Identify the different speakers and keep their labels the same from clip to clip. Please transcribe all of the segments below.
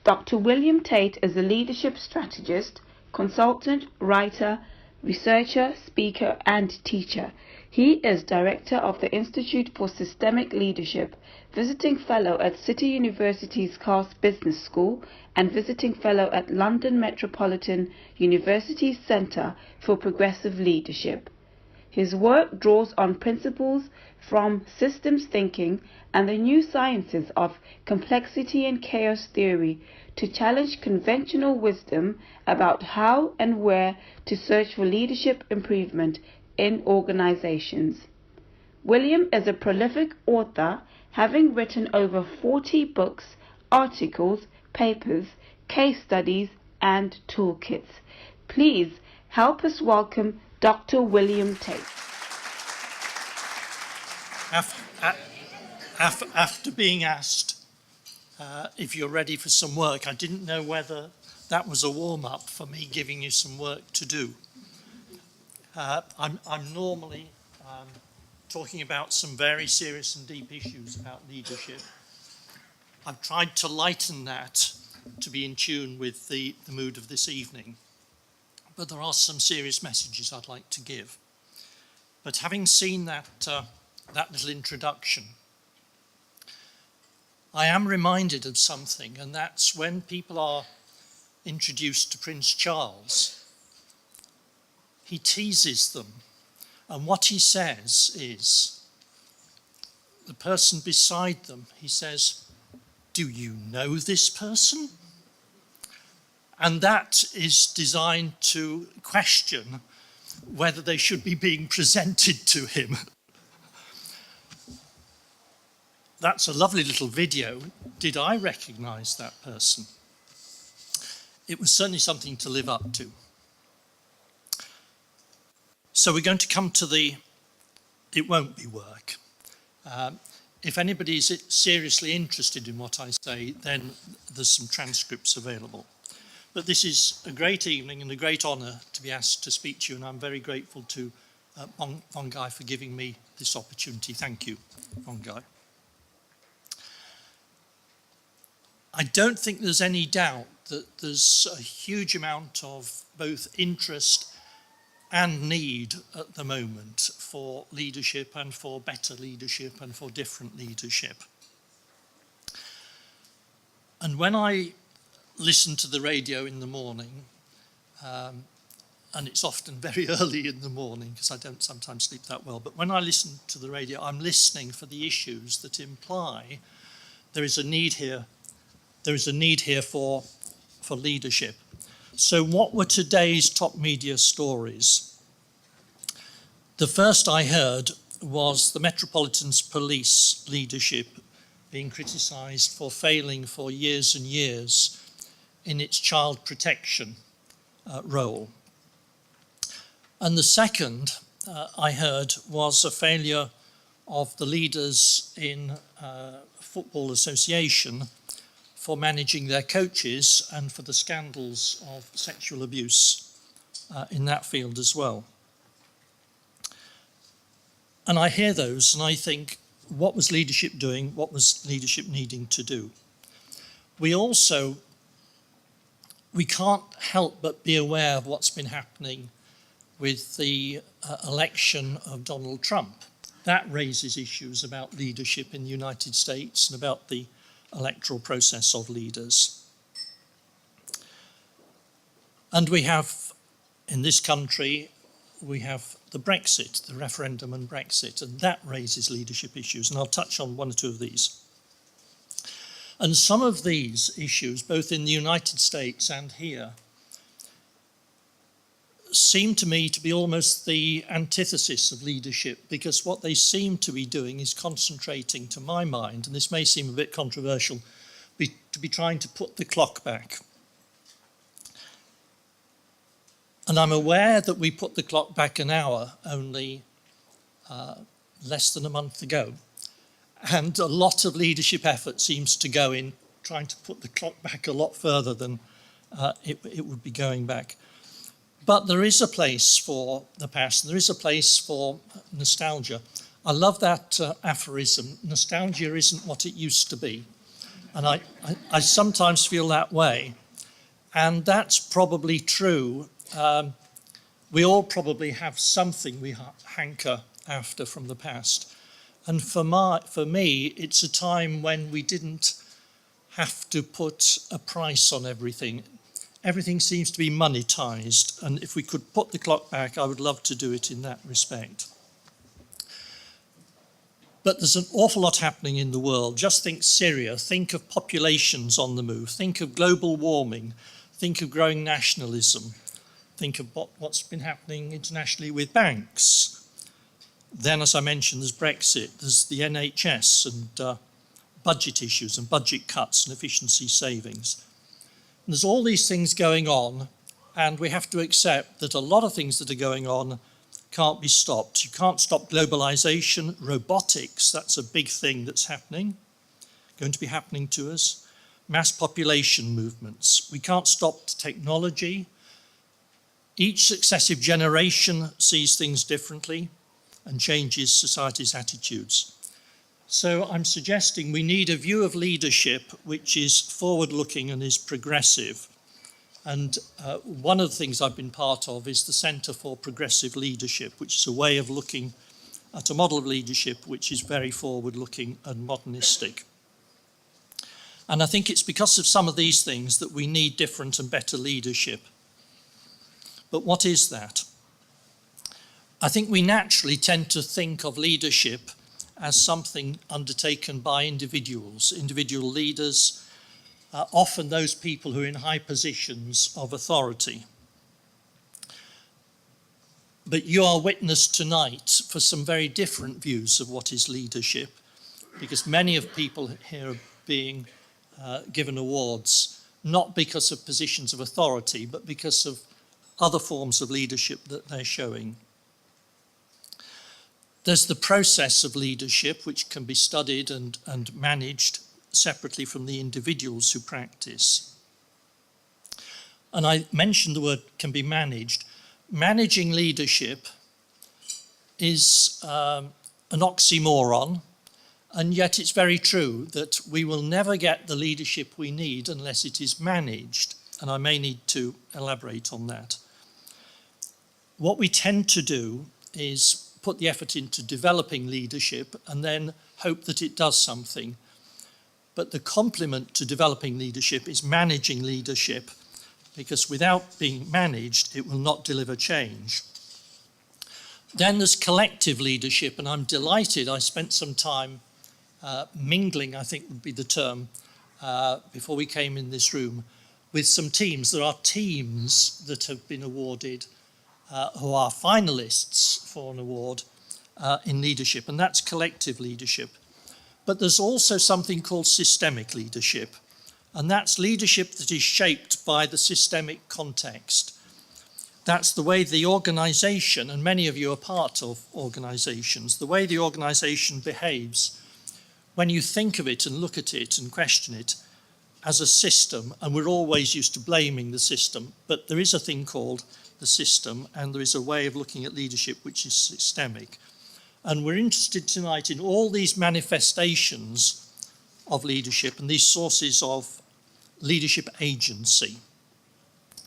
Speaker 1: Dr. William Tate is a leadership strategist, consultant, writer, researcher, speaker, and teacher. He is director of the Institute for Systemic Leadership, visiting fellow at City University's Cass Business School, and visiting fellow at London Metropolitan University's Centre for Progressive Leadership. His work draws on principles from systems thinking and the new sciences of complexity and chaos theory to challenge conventional wisdom about how and where to search for leadership improvement in organizations. William is a prolific author, having written over 40 books, articles, papers, case studies, and toolkits. Please help us welcome Dr. William Tate.
Speaker 2: After being asked if you're ready for some work, I didn't know whether that was a warm-up for me giving you some work to do. I'm normally talking about some very serious and deep issues about leadership. I've tried to lighten that to be in tune with the mood of this evening. But there are some serious messages I'd like to give. But having seen that little introduction, I am reminded of something, and that's when people are introduced to Prince Charles, he teases them, and what he says is, the person beside them, he says, "Do you know this person?" And that is designed to question whether they should be being presented to him. That's a lovely little video. Did I recognise that person? It was certainly something to live up to. So we're going to come to it won't be work. If anybody is seriously interested in what I say, then there's some transcripts available. But this is a great evening and a great honour to be asked to speak to you, and I'm very grateful to Vongai for giving me this opportunity. Thank you, Vongai. I don't think there's any doubt that there's a huge amount of both interest and need at the moment for leadership and for better leadership and for different leadership. And when I listen to the radio in the morning, and it's often very early in the morning because I don't sometimes sleep that well, but when I listen to the radio, I'm listening for the issues that imply there is a need here for leadership. So what were today's top media stories? The first I heard was the Metropolitan's police leadership being criticised for failing for years and years in its child protection role. And the second I heard was a failure of the leaders in Football Association for managing their coaches and for the scandals of sexual abuse in that field as well. And I hear those and I think, what was leadership doing? What was leadership needing to do? We can't help but be aware of what's been happening with the election of Donald Trump. That raises issues about leadership in the United States and about the electoral process of leaders. And we have, in this country, we have the Brexit, the referendum and Brexit, and that raises leadership issues, and I'll touch on one or two of these. And some of these issues, both in the United States and here, seem to me to be almost the antithesis of leadership, because what they seem to be doing is concentrating, to my mind, and this may seem a bit controversial, to be trying to put the clock back. And I'm aware that we put the clock back an hour only less than a month ago. And a lot of leadership effort seems to go in trying to put the clock back a lot further than it would be going back. But there is a place for the past, there is a place for nostalgia. I love that aphorism, nostalgia isn't what it used to be. And I sometimes feel that way. And that's probably true. We all probably have something we hanker after from the past. And for me, it's a time when we didn't have to put a price on everything. Everything seems to be monetized. And if we could put the clock back, I would love to do it in that respect. But there's an awful lot happening in the world. Just think Syria, think of populations on the move, think of global warming, think of growing nationalism, think of what's been happening internationally with banks. Then, as I mentioned, there's Brexit, there's the NHS and budget issues and budget cuts and efficiency savings. And there's all these things going on, and we have to accept that a lot of things that are going on can't be stopped. You can't stop globalization, robotics, that's a big thing that's happening, going to be happening to us. Mass population movements. We can't stop technology. Each successive generation sees things differently and changes society's attitudes. So I'm suggesting we need a view of leadership which is forward-looking and is progressive. And one of the things I've been part of is the Centre for Progressive Leadership, which is a way of looking at a model of leadership which is very forward-looking and modernistic. And I think it's because of some of these things that we need different and better leadership. But what is that? I think we naturally tend to think of leadership as something undertaken by individuals, individual leaders, often those people who are in high positions of authority. But you are witness tonight for some very different views of what is leadership, because many of people here are being given awards, not because of positions of authority, but because of other forms of leadership that they're showing. There's the process of leadership, which can be studied and managed separately from the individuals who practice. And I mentioned the word can be managed. Managing leadership is an oxymoron, and yet it's very true that we will never get the leadership we need unless it is managed, and I may need to elaborate on that. What we tend to do is put the effort into developing leadership and then hope that it does something. But the complement to developing leadership is managing leadership, because without being managed, it will not deliver change. Then there's collective leadership, and I'm delighted I spent some time mingling, I think would be the term, before we came in this room, with some teams. There are teams that have been awarded who are finalists for an award in leadership, and that's collective leadership. But there's also something called systemic leadership, and that's leadership that is shaped by the systemic context. That's the way the organisation, and many of you are part of organisations, the way the organisation behaves when you think of it and look at it and question it as a system, and we're always used to blaming the system, but there is a thing called the system, and there is a way of looking at leadership which is systemic. And we're interested tonight in all these manifestations of leadership and these sources of leadership agency.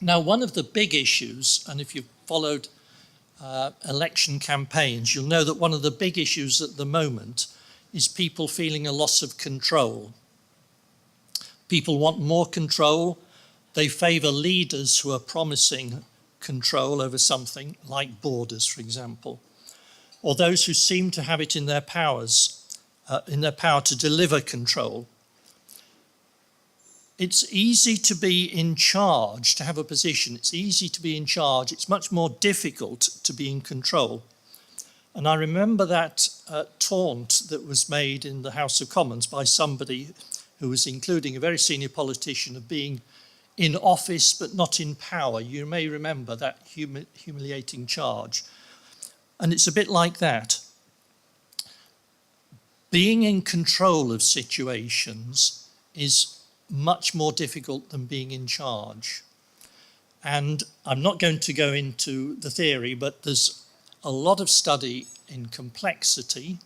Speaker 2: Now, one of the big issues, and if you've followed election campaigns, you'll know that one of the big issues at the moment is people feeling a loss of control. People want more control. They favour leaders who are promising control over something, like borders, for example, or those who seem to have it in their power to deliver control. It's easy to be in charge, to have a position. It's easy to be in charge. It's much more difficult to be in control. And I remember that taunt that was made in the House of Commons by somebody who was including a very senior politician of being in office but not in power. You may remember that humiliating charge. And it's a bit like that. Being in control of situations is much more difficult than being in charge. And I'm not going to go into the theory, but there's a lot of study in complexity,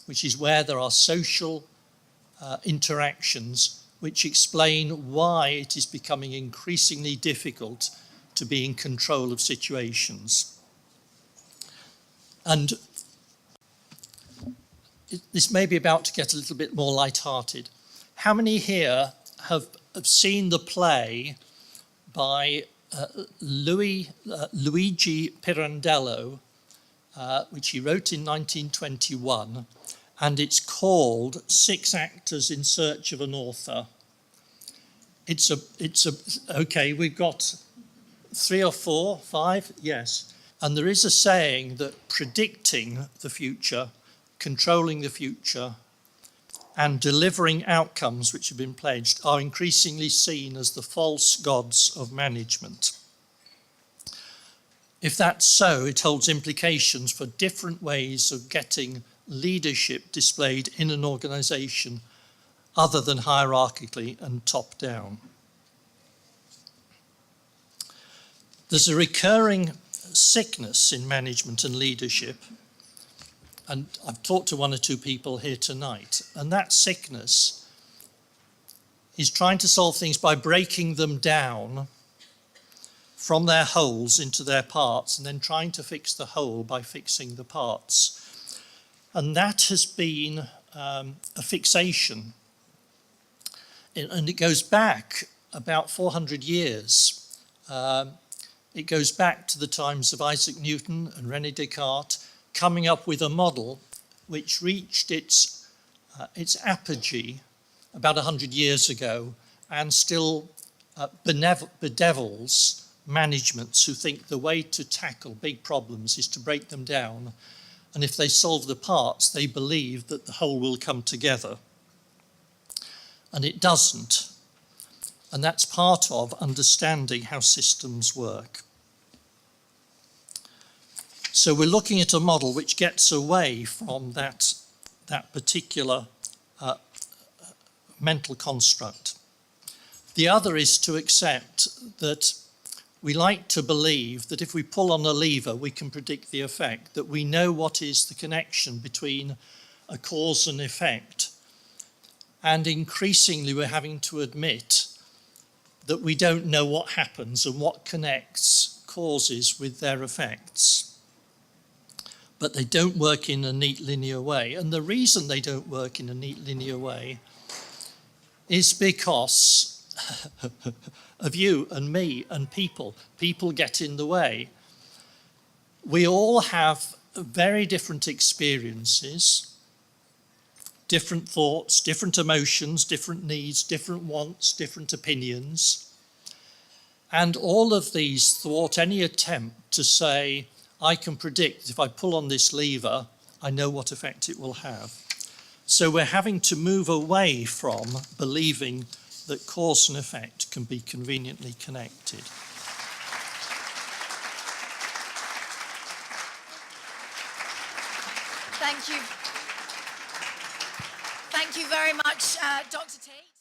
Speaker 2: which is where there are social interactions which explain why it is becoming increasingly difficult to be in control of situations. And this may be about to get a little bit more light-hearted. How many here have seen the play by Luigi Pirandello, which he wrote in 1921, and it's called Six Actors in Search of an Author? Okay, we've got 3 or 4, 5, yes. And there is a saying that predicting the future, controlling the future, and delivering outcomes which have been pledged are increasingly seen as the false gods of management. If that's so, it holds implications for different ways of getting leadership displayed in an organisation other than hierarchically and top-down. There's a recurring sickness in management and leadership, and I've talked to 1 or 2 people here tonight, and that sickness is trying to solve things by breaking them down from their wholes into their parts, and then trying to fix the whole by fixing the parts. And that has been a fixation. And it goes back about 400 years. It goes back to the times of Isaac Newton and René Descartes, coming up with a model which reached its apogee about 100 years ago, and still bedevils managements who think the way to tackle big problems is to break them down, and if they solve the parts, they believe that the whole will come together. And it doesn't. And that's part of understanding how systems work. So we're looking at a model which gets away from that particular mental construct. The other is to accept that we like to believe that if we pull on a lever, we can predict the effect, that we know what is the connection between a cause and effect. And increasingly, we're having to admit that we don't know what happens and what connects causes with their effects. But they don't work in a neat linear way. And the reason they don't work in a neat linear way is because of you and me and people. People get in the way. We all have very different experiences, different thoughts, different emotions, different needs, different wants, different opinions. And all of these thwart any attempt to say, I can predict if I pull on this lever, I know what effect it will have. So we're having to move away from believing that cause and effect can be conveniently connected.
Speaker 3: Thank you. Thank you very much, Dr. Tate.